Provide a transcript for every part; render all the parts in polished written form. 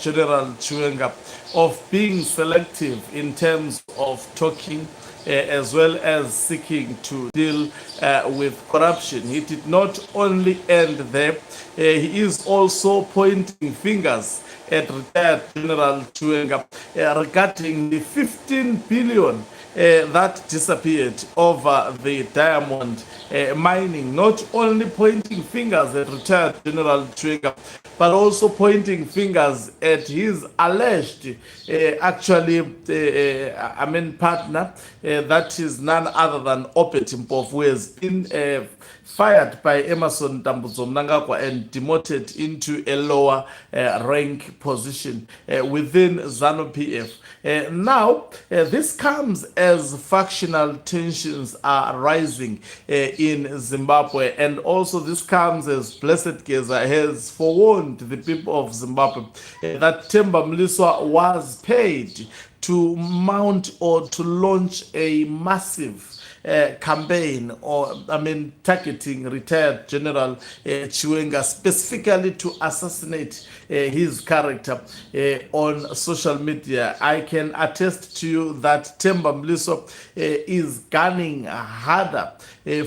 General Chiwenga of being selective in terms of talking as well as seeking to deal with corruption. He did not only end there, he is also pointing fingers at retired General Chiwenga regarding the 15 billion that disappeared over the diamond mining, not only pointing fingers at retired General Chiwenga, but also pointing fingers at his alleged partner, that is none other than Obert Mpofu, who has been fired by Emerson Tambudzo Mnangagwa and demoted into a lower rank position within ZANU-PF. Now, this comes as factional tensions are rising in Zimbabwe, and also this comes as Blessed Geza has forewarned the people of Zimbabwe that Themba Mliswa was paid to mount or to launch a massive campaign, or targeting retired General Chiwenga, specifically to assassinate his character on social media. I can attest to you that Themba Mliswa is gunning harder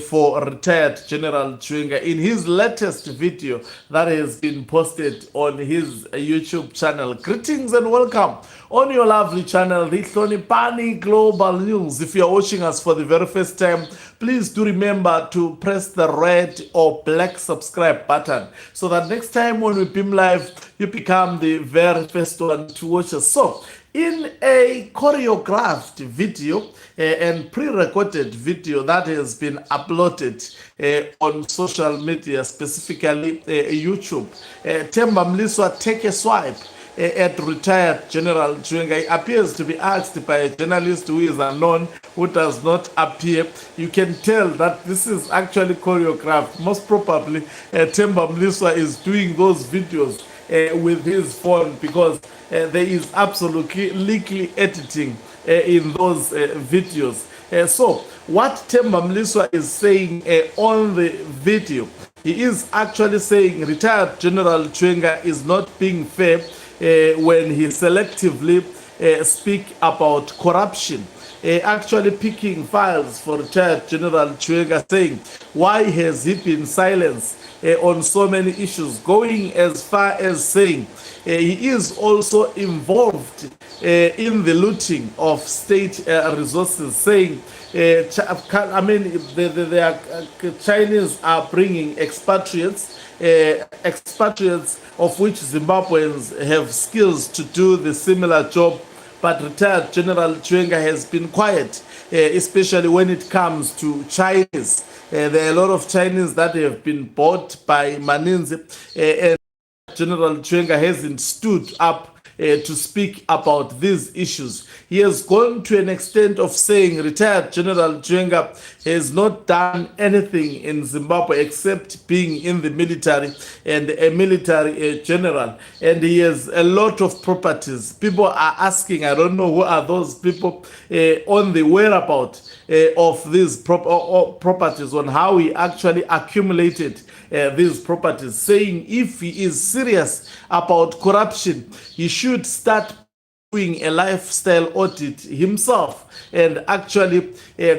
for retired General Chiwenga. In his latest video that has been posted on his YouTube channel, greetings and welcome on your lovely channel, the Hlonipani Global News. If you are watching us for the very first time, please do remember to press the red or black subscribe button so that next time when we beam live, you become the very first one to watch us. So, in a choreographed video and pre-recorded video that has been uploaded on social media, specifically YouTube, Themba Mliswa take a swipe at retired General Chiwenga. He appears to be asked by a journalist who is unknown, who does not appear. You can tell that this is actually choreographed. Most probably, Themba Mliswa is doing those videos with his phone, because there is absolutely legal editing in those videos. So, what Themba Mliswa is saying on the video, he is actually saying retired General Chiwenga is not being fair when he selectively speak about corruption, actually picking files for retired General Chiwenga, saying why has he been silenced on so many issues, going as far as saying he is also involved in the looting of state resources, saying the Chinese are bringing expatriates of which Zimbabweans have skills to do the similar job, but retired General Chiwenga has been quiet, especially when it comes to Chinese. There are a lot of Chinese that have been bought by Maninzi, and General Chiwenga hasn't stood up to speak about these issues. He has gone to an extent of saying retired General Chiwenga has not done anything in Zimbabwe except being in the military and a military general, and he has a lot of properties. People are asking, I don't know who are those people, on the whereabouts of these properties, on how he actually accumulated these properties, saying if he is serious about corruption, he should start doing a lifestyle audit himself and actually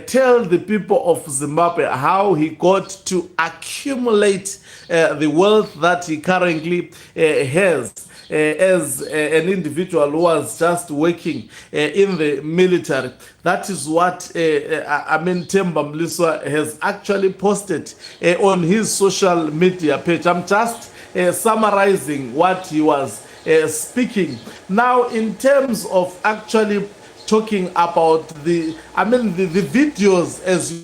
tell the people of Zimbabwe how he got to accumulate the wealth that he currently has as an individual who was just working in the military. That is what Themba Mliswa has actually posted on his social media page. I'm just summarizing what he was speaking. Now, in terms of actually talking about the videos, as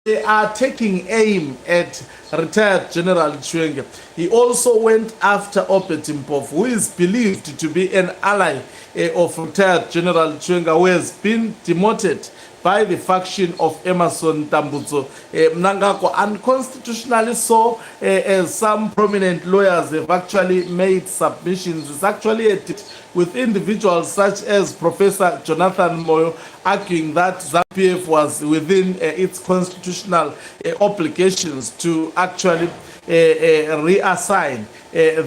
they are taking aim at retired General Chiwenga. He also went after Obert Mpofu, who is believed to be an ally of retired General Chiwenga, who has been demoted by the faction of Emerson Tambudzo Mnangagwa, unconstitutionally so, as some prominent lawyers have actually made submissions. It's actually a with individuals such as Professor Jonathan Moyo arguing that ZANU-PF was within its constitutional obligations to actually reassign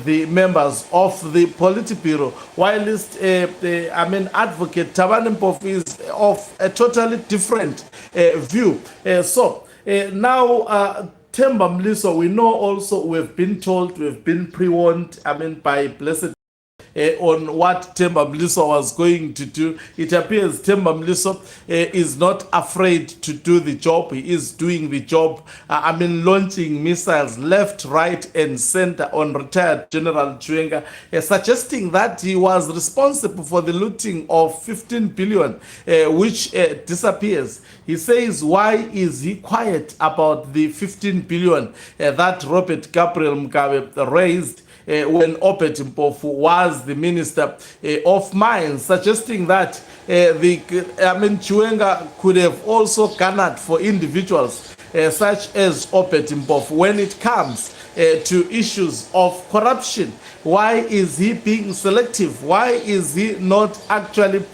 the members of the Politburo, whilst Advocate Thabani Mpofu is of a totally different view. Now, Themba Mliswa, we know also, we've been told, we've been pre-warned, by Blessed on what Themba Mliswa was going to do. It appears Themba Mliswa is not afraid to do the job. He is doing the job. Launching missiles left, right, and center on retired General Chiwenga, suggesting that he was responsible for the looting of 15 billion, which disappears. He says, why is he quiet about the 15 billion that Robert Gabriel Mugabe raised when Obert Mpofu was the Minister of Mines, suggesting that Chiwenga could have also garnered for individuals such as Obert Mpofu when it comes to issues of corruption. Why is he being selective? Why is he not actually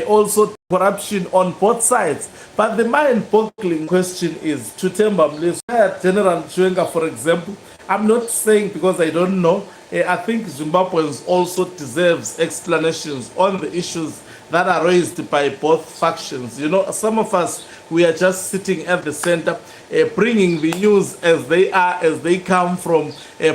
also corruption on both sides? But the mind-boggling question is to Themba Mliswa, General Chiwenga, for example. I'm not saying because I don't know. I think Zimbabweans also deserves explanations on the issues that are raised by both factions. Some of us, we are just sitting at the center, bringing the news as they are, as they come from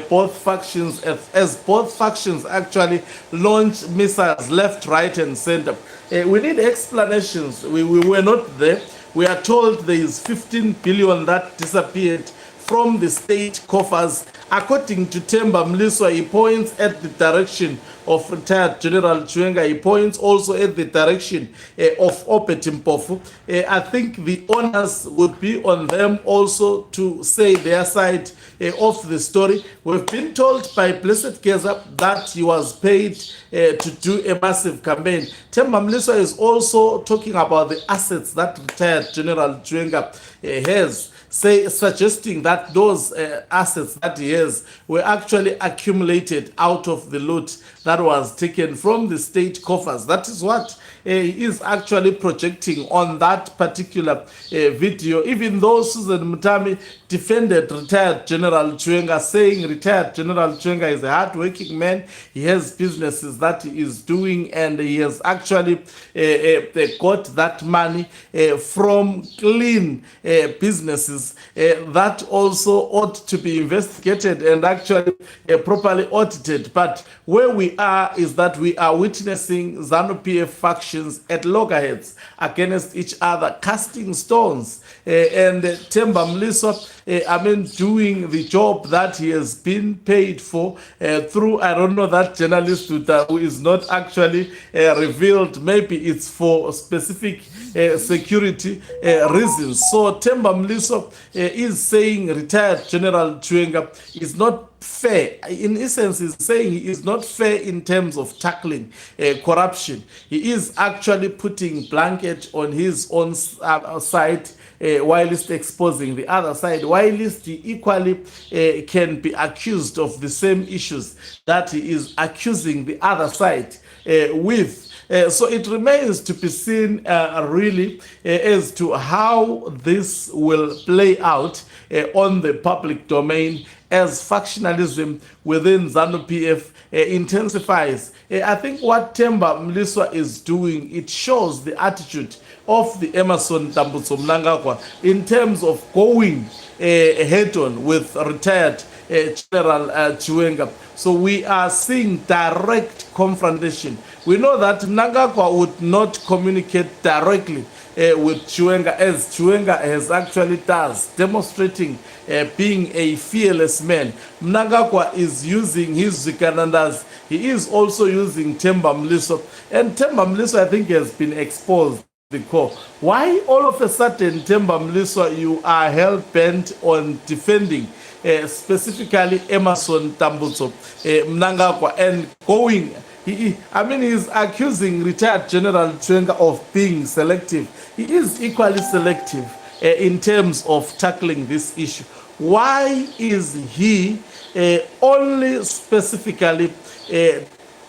both factions, as both factions actually launch missiles left, right, and center. We need explanations. We were not there. We are told there is 15 billion that disappeared from the state coffers. According to Themba Mliswa, he points at the direction of retired General Chiwenga. He points also at the direction of Obert Mpofu. I think the honors would be on them also to say their side of the story. We've been told by Blessed Geza that he was paid to do a massive campaign. Themba Mliswa is also talking about the assets that retired General Chiwenga has, suggesting that those assets that he has were actually accumulated out of the loot that was taken from the state coffers. That is what he is actually projecting on that particular video, even though Susan Mutami defended retired General Chiwenga, saying retired General Chiwenga is a hard-working man. He has businesses that he is doing, and he has actually got that money from clean businesses that also ought to be investigated and actually properly audited. But where we are is that we are witnessing ZANU-PF factions at loggerheads against each other, casting stones, and Themba Mliswa doing the job that he has been paid for through, I don't know, that journalist who is not actually revealed. Maybe it's for specific security reasons. So Themba Mliswa is saying retired General Chiwenga is not fair. In essence, he's saying he is not fair in terms of tackling corruption. He is actually putting blanket on his own side, whilst exposing the other side, whilst he equally can be accused of the same issues that he is accusing the other side with. So it remains to be seen really as to how this will play out on the public domain as factionalism within ZANU-PF intensifies. I think what Themba Mliswa is doing, it shows the attitude of the Emmerson Tambutso Mnangagwa in terms of going head-on with retired General Chiwenga. So we are seeing direct confrontation. We know that Mnangagwa would not communicate directly with Chiwenga, as Chiwenga has actually does, demonstrating being a fearless man. Mnangagwa is using his Zikanandas. He is also using Themba Mliswa. And Themba Mliswa, I think, has been exposed the core. Why all of a sudden, Themba Mliswa, you are hell-bent on defending specifically Emmerson Tambutso Mnangagwa and going? He's accusing retired General Chiwenga of being selective. He is equally selective in terms of tackling this issue. Why is he only specifically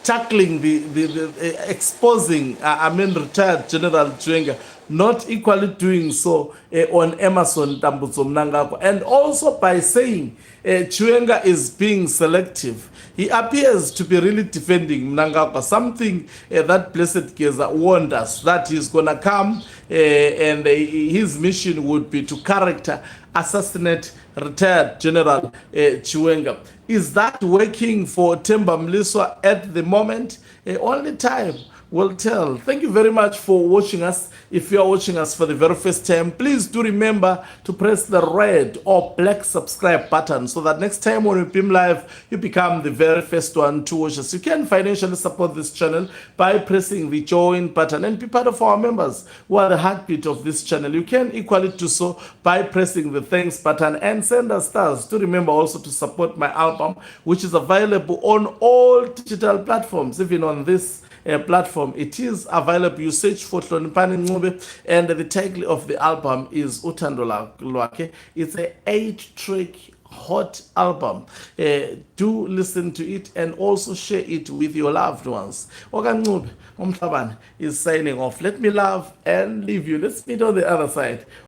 tackling the exposing, retired General Chiwenga, not equally doing so on Emerson Tambutso Mnangagwa, and also by saying Chiwenga is being selective. He appears to be really defending Mnangagwa, something that Blessed Geza warned us that he's going to come and his mission would be to character assassinate retired General Chiwenga. Is that working for Themba Mliswa at the moment? Only time will tell. Thank you very much for watching us. If you are watching us for the very first time, please do remember to press the red or black subscribe button so that next time when we beam live, you become the very first one to watch us. You can financially support this channel by pressing the join button and be part of our members who are the heartbeat of this channel. You can equally do so by pressing the thanks button and send us stars. Do remember also to support my album, which is available on all digital platforms, even on this platform. It is available. You search for Hloniphani Ncube, and the title of the album is Uthando Lwakhe. It's a 8-track hot album. Do listen to it and also share it with your loved ones. Ncube Umhlabane is signing off. Let me love and leave you. Let's meet on the other side.